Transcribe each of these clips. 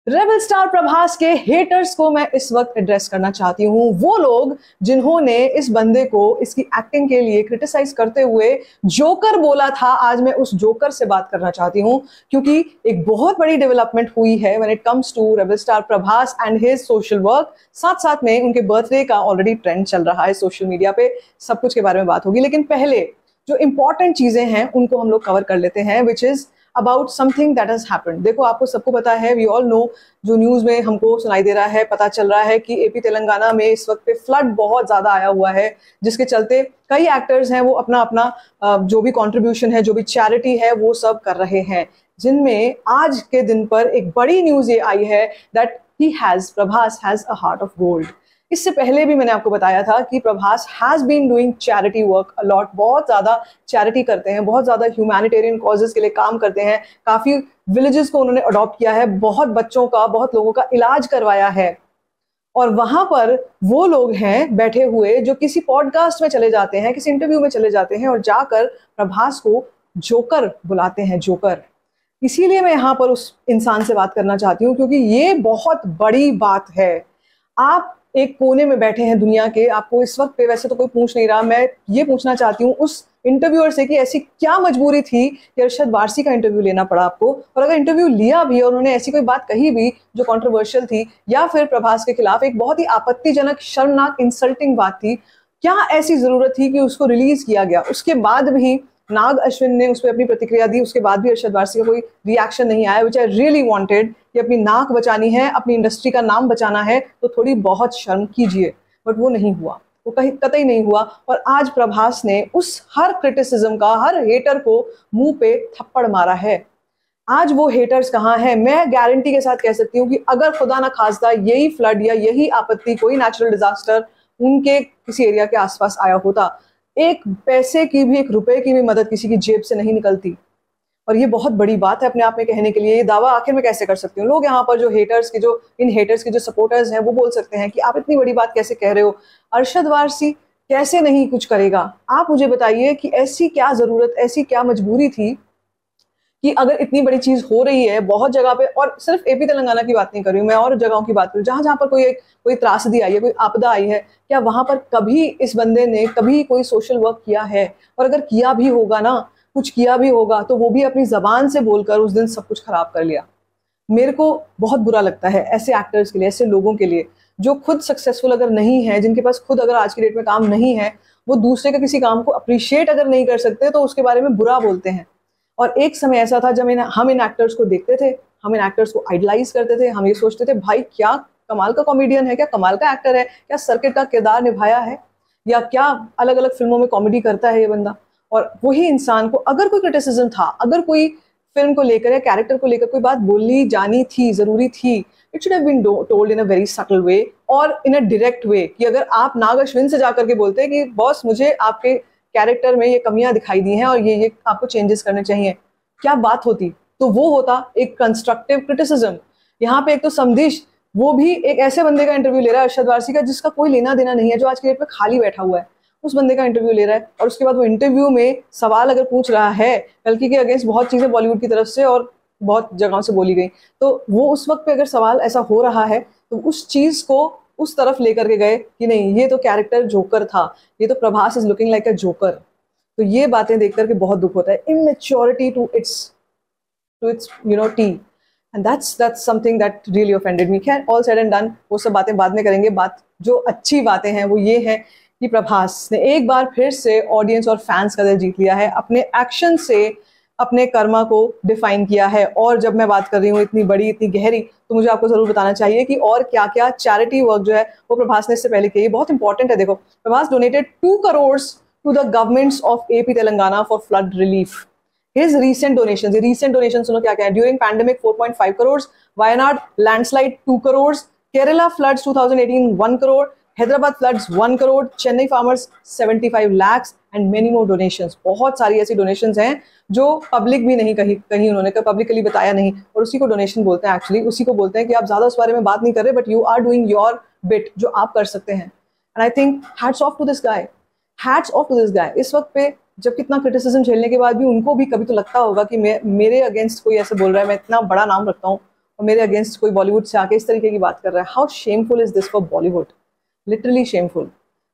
Rebel star Prabhas के haters को मैं इस वक्त एड्रेस करना चाहती हूँ। वो लोग जिन्होंने इस बंदे को इसकी एक्टिंग के लिए क्रिटिसाइज करते हुए जोकर बोला था, आज मैं उस जोकर से बात करना चाहती हूँ, क्योंकि एक बहुत बड़ी डेवलपमेंट हुई है when it comes to rebel star Prabhas and his social work. साथ साथ में उनके बर्थडे का ऑलरेडी ट्रेंड चल रहा है सोशल मीडिया पे, सब कुछ के बारे में बात होगी। लेकिन पहले जो इंपॉर्टेंट चीजें हैं उनको हम लोग कवर कर लेते हैं, which is about something that has happened. देखो, आपको सबको पता है, वी ऑल नो, जो न्यूज में हमको सुनाई दे रहा है, पता चल रहा है कि एपी तेलंगाना में इस वक्त पे फ्लड बहुत ज्यादा आया हुआ है, जिसके चलते कई एक्टर्स हैं वो अपना अपना जो भी कंट्रीब्यूशन है, जो भी चैरिटी है, वो सब कर रहे हैं, जिनमें आज के दिन पर एक बड़ी न्यूज ये आई है that Prabhas has a heart of gold. इससे पहले भी मैंने आपको बताया था कि Prabhas has been doing charity work a lot, बहुत ज़्यादा चैरिटी करते हैं, बहुत ज़्यादा ह्यूमैनिटेरियन कॉजेज के लिए काम करते हैं, काफ़ी विलेजेस को उन्होंने अडॉप्ट किया है, बहुत बच्चों का, बहुत लोगों का इलाज करवाया है। और वहां पर वो लोग हैं बैठे हुए जो किसी पॉडकास्ट में चले जाते हैं, किसी इंटरव्यू में चले जाते हैं और जाकर प्रभास को जोकर बुलाते हैं, जोकर। इसीलिए मैं यहाँ पर उस इंसान से बात करना चाहती हूँ, क्योंकि ये बहुत बड़ी बात है। आप एक कोने में बैठे हैं दुनिया के, आपको इस वक्त पे वैसे तो कोई पूछ नहीं रहा, मैं ये पूछना चाहती हूँ उस इंटरव्यूअर से कि ऐसी क्या मजबूरी थी कि अरशद वारसी का इंटरव्यू लेना पड़ा आपको, और अगर इंटरव्यू लिया भी और उन्होंने ऐसी कोई बात कही भी जो कंट्रोवर्शियल थी या फिर प्रभास के खिलाफ एक बहुत ही आपत्तिजनक, शर्मनाक, इंसल्टिंग बात थी, क्या ऐसी जरूरत थी कि उसको रिलीज किया गया? उसके बाद भी नाग अश्विन ने उस पर अपनी प्रतिक्रिया दी, उसके बाद भी अरशद वारसी का कोई रिएक्शन नहीं आया, विच आई रियली वांटेड कि अपनी नाक बचानी है, अपनी इंडस्ट्री का नाम बचाना है तो थोड़ी बहुत शर्म कीजिए। बट वो नहीं हुआ, वो कहीं कतई नहीं हुआ। और आज प्रभास ने उस हर क्रिटिसिज्म का, हर हेटर को मुंह पे थप्पड़ मारा है। आज वो हेटर्स कहाँ हैं? मैं गारंटी के साथ कह सकती हूँ कि अगर खुदा ना खास्ता यही फ्लड या यही आपत्ति, कोई नेचुरल डिजास्टर उनके किसी एरिया के आसपास आया होता, एक पैसे की भी, एक रुपए की भी मदद किसी की जेब से नहीं निकलती। और ये बहुत बड़ी बात है अपने आप में कहने के लिए। ये दावा आखिर में कैसे कर सकती हूँ? लोग यहाँ पर जो हेटर्स के, जो इन हेटर्स के जो सपोर्टर्स हैं, वो बोल सकते हैं कि आप इतनी बड़ी बात कैसे कह रहे हो, अरशद वारसी कैसे नहीं कुछ करेगा? आप मुझे बताइए कि ऐसी क्या जरूरत, ऐसी क्या मजबूरी थी कि अगर इतनी बड़ी चीज हो रही है बहुत जगह पे, और सिर्फ एपी तेलंगाना की बात नहीं कर रही हूँ मैं, और जगहों की बात करूँ जहां जहां पर कोई त्रासदी आई है, कोई आपदा आई है, क्या वहां पर कभी इस बंदे ने कभी कोई सोशल वर्क किया है? और अगर किया भी होगा ना, कुछ किया भी होगा, तो वो भी अपनी जबान से बोलकर उस दिन सब कुछ खराब कर लिया। मेरे को बहुत बुरा लगता है ऐसे एक्टर्स के लिए, ऐसे लोगों के लिए जो खुद सक्सेसफुल अगर नहीं है, जिनके पास खुद अगर आज की डेट में काम नहीं है, वो दूसरे के किसी काम को अप्रिशिएट अगर नहीं कर सकते तो उसके बारे में बुरा बोलते हैं। और एक समय ऐसा था जब हम इन एक्टर्स को देखते थे, हम इन एक्टर्स को आइडलाइज करते थे, हम ये सोचते थे भाई क्या कमाल का कॉमेडियन है, क्या कमाल का एक्टर है, क्या सर्किट का किरदार निभाया है, या क्या अलग अलग फिल्मों में कॉमेडी करता है ये बंदा। और वही इंसान को अगर कोई क्रिटिसिज्म था, अगर कोई फिल्म को लेकर या कैरेक्टर को लेकर कोई बात बोलनी जानी थी, जरूरी थी, it should have been told in a very subtle way और इन अ डायरेक्ट वे। कि अगर आप नाग अश्विन से जाकर के बोलते हैं कि बॉस मुझे आपके कैरेक्टर में ये कमियां दिखाई दी हैं और ये आपको चेंजेस करने चाहिए, क्या बात होती? तो वो होता एक कंस्ट्रक्टिव क्रिटिसिज्म। यहाँ पे एक तो समधिश, वो भी एक ऐसे बंदे का इंटरव्यू ले रहा है, अरशद वारसी का, जिसका कोई लेना देना नहीं है, जो आज की डेट में खाली बैठा हुआ है, उस बंदे का इंटरव्यू ले रहा है। और उसके बाद वो इंटरव्यू में सवाल अगर पूछ रहा है, कल्कि के अगेंस्ट बहुत चीजें बॉलीवुड की तरफ से और बहुत जगहों से बोली गई, तो वो उस वक्त पे अगर सवाल ऐसा हो रहा है तो उस चीज को उस तरफ लेकर के गए कि नहीं, ये तो कैरेक्टर जोकर था, ये तो Prabhas is looking like a joker. तो ये बातें देख करके बहुत दुख होता है। Immaturity to its T, and that's something that really offended me. खैर, all said and done, वो सब बातें बाद में करेंगे। बात जो अच्छी बातें हैं वो ये है कि प्रभास ने एक बार फिर से ऑडियंस और फैंस का दिल जीत लिया है, अपने एक्शन से अपने कर्मा को डिफाइन किया है। और जब मैं बात कर रही हूँ इतनी बड़ी, इतनी गहरी, तो मुझे आपको जरूर बताना चाहिए कि और क्या क्या चैरिटी वर्क जो है वो प्रभास ने इससे पहले किया। बहुत इंपॉर्टेंट है। देखो, Prabhas donated 2 crore to the governments of AP Telangana for flood relief. His recent donations सुनो क्या क्या है। During pandemic 4.5 crores, Wayanad landslide 2 crores, Kerala floods 2018 1 crore, Hyderabad floods 1 crore, Chennai farmers 75 lakhs and many more donations. बहुत सारी ऐसी donations हैं जो public भी नहीं कहीं उन्होंने पब्लिकली बताया नहीं, और उसी को डोनेशन बोलते हैं। एक्चुअली उसी को बोलते हैं कि आप ज्यादा उस बारे में बात नहीं कर रहे, but you are doing your bit, जो आप कर सकते हैं। And I think hats off to this guy, hats off to this guy. इस वक्त पे जब कितना क्रिटिसिज्म झेलने के बाद भी उनको भी कभी तो लगता होगा कि मेरे अगेंस्ट कोई ऐसे बोल रहा है, मैं इतना बड़ा नाम रखता हूँ और मेरे अगेंस्ट कोई बॉलीवुड से आके इस तरीके की बात कर रहा है, how shameful is this for Bollywood, literally shameful.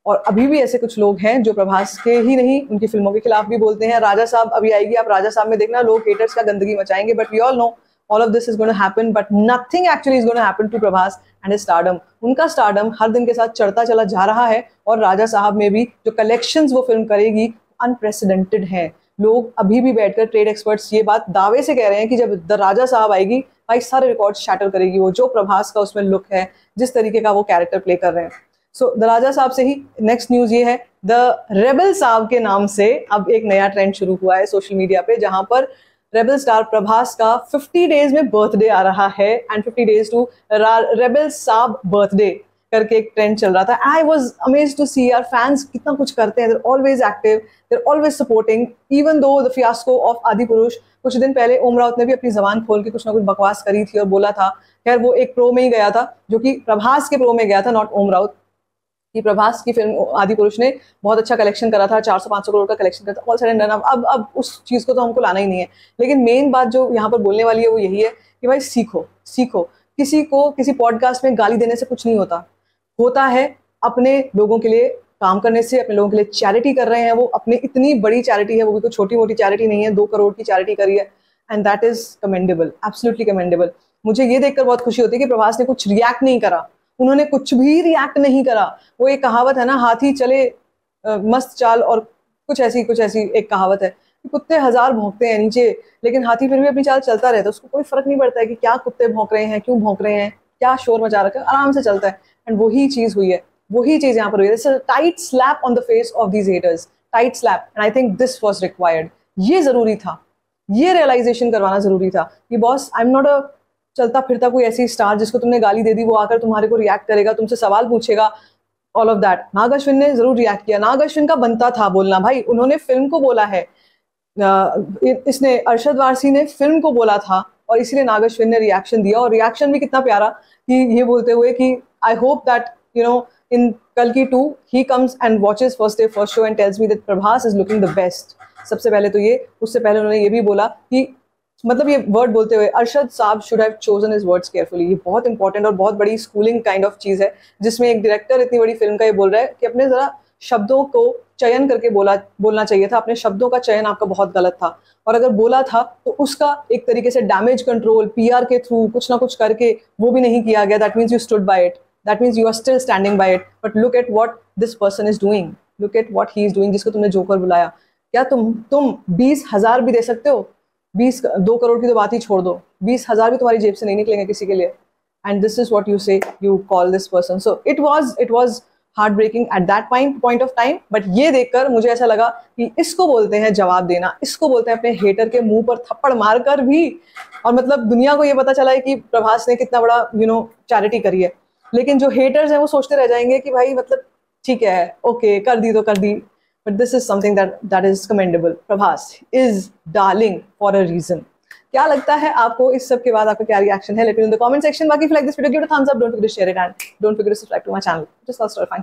और अभी भी ऐसे कुछ लोग हैं जो प्रभास के ही नहीं, उनकी फिल्मों के खिलाफ भी बोलते हैं। राजा साहब अभी आएगी, आप राजा साहब में देखना लोग हेटर्स का गंदगी मचाएंगे, but we all know all of this is going to happen, but nothing actually is going to happen to Prabhas and his stardom. उनका stardom हर दिन के साथ चढ़ता चला जा रहा है, और राजा साहब में भी जो collections वो फिल्म करेगी unprecedented है। लोग अभी भी बैठकर ट्रेड एक्सपर्ट्स ये बात दावे से कह रहे हैं कि जब द राजा साहब आएगी भाई सारे रिकॉर्ड शैटर करेगी वो, जो प्रभास का उसमें लुक है, जिस तरीके का वो कैरेक्टर प्ले कर रहे हैं। सो द राजा साहब से ही नेक्स्ट न्यूज ये है, द रेबल साहब के नाम से अब एक नया ट्रेंड शुरू हुआ है सोशल मीडिया पे, जहां पर रेबल स्टार प्रभास का 50 डेज में बर्थडे आ रहा है, एंड 50 डेज टू रेबल साहब बर्थडे करके एक ट्रेंड चल रहा था। आई वॉज अमेज्ड टू सी यार फैंस कितना कुछ करते हैं, they're always active, they're always supporting, even though the fiasco of Adipurush, कुछ दिन पहले ओम राउत ने भी अपनी जबान खोल के कुछ ना कुछ बकवास करी थी और बोला था, खैर वो एक प्रो में ही गया था, जो कि प्रभास के प्रो में गया था, नॉट ओम राउत, कि प्रभास की फिल्म आदिपुरुष ने बहुत अच्छा कलेक्शन करा था, 400-500 करोड़ का कलेक्शन करा था, ऑल सडन डन। अब उस चीज़ को तो हमको लाना ही नहीं है, लेकिन मेन बात जो यहाँ पर बोलने वाली है वो यही है कि भाई सीखो। किसी को किसी पॉडकास्ट में गाली देने से कुछ नहीं होता है अपने लोगों के लिए काम करने से, अपने लोगों के लिए चैरिटी कर रहे हैं वो, अपनी इतनी बड़ी चैरिटी है वो भी कोई छोटी मोटी चैरिटी नहीं है, 2 करोड़ की चैरिटी करी है, and that is commendable, absolutely commendable. मुझे ये देखकर बहुत खुशी होती है कि प्रभास ने कुछ रिएक्ट नहीं करा, उन्होंने कुछ भी रिएक्ट नहीं करा। वो एक कहावत है ना, हाथी चले मस्त चाल, और कुछ ऐसी एक कहावत है कि कुत्ते 1000 भौंकते हैं नीचे, लेकिन हाथी फिर भी अपनी चाल चलता रहता है, उसको कोई फर्क नहीं पड़ता है कि क्या कुत्ते भौंक रहे हैं, क्यों भौंक रहे हैं, क्या शोर मचा रखा है, आराम से चलता है। एंड वही चीज हुई है, वही चीज यहाँ पर हुई है, tight slap on the face of these haters, tight slap, and I think this was required. ये जरूरी था, ये रियलाइजेशन करवाना जरूरी था कि boss, I am not a चलता फिरता कोई ऐसी स्टार जिसको तुमने गाली दे दी वो आकर तुम्हारे को रिएक्ट करेगा, तुमसे सवाल पूछेगा, ऑल ऑफ दैट। नाग अश्विन ने जरूर रिएक्ट किया, नाग अश्विन का बनता था बोलना भाई, उन्होंने फिल्म को बोला है, इसने अरशद वारसी ने फिल्म को बोला था, और इसीलिए नाग अश्विन ने रिएक्शन दिया, और रिएक्शन भी कितना प्यारा कि ये बोलते हुए कि I hope that you know इन कल्कि 2 he comes and watches first day first show and tells me that Prabhas is looking the best. सबसे पहले तो ये, उससे पहले उन्होंने ये भी बोला कि, मतलब ये वर्ड बोलते हुए, अरशद साहब should have chosen his words carefully. ये बहुत इंपॉर्टेंट और बहुत बड़ी स्कूलिंग काइंड ऑफ चीज़ है, जिसमें एक डायरेक्टर इतनी बड़ी फिल्म का ये बोल रहा है कि अपने ज़रा शब्दों को चयन करके बोलना चाहिए था, अपने शब्दों का चयन आपका बहुत गलत था, और अगर बोला था तो उसका एक तरीके से डैमेज कंट्रोल PR के थ्रू कुछ ना कुछ करके वो भी नहीं किया गया। That means you stood by it, that means you are still standing by it, but look at what this person is doing, look at what he is doing, जिसको तुमने जोकर बुलाया। क्या तुम 20,000 भी दे सकते हो? 2 करोड़ की तो बात ही छोड़ दो, 20,000 भी तुम्हारी जेब से नहीं निकलेंगे किसी के लिए, and this is what you say, you call this person. So it was heartbreaking at that point of time, but ये देखकर मुझे ऐसा लगा कि इसको बोलते हैं जवाब देना, इसको बोलते हैं अपने हेटर के मुंह पर थप्पड़ मारकर भी, और मतलब दुनिया को ये पता चला है कि प्रभास ने कितना बड़ा चैरिटी करी है। लेकिन जो हेटर्स हैं वो सोचते रह जाएंगे कि भाई मतलब ठीक है, ओके, कर दी तो कर दी, but this is something that is commendable. Prabhas is darling for a reason. क्या लगता है आपको? इस सब के बाद आपका क्या रिएक्शन है? Let me know in the comment section. बाकी if you like this video, give it a thumbs up. Don't forget to share it and don't forget to subscribe to my channel. Just all start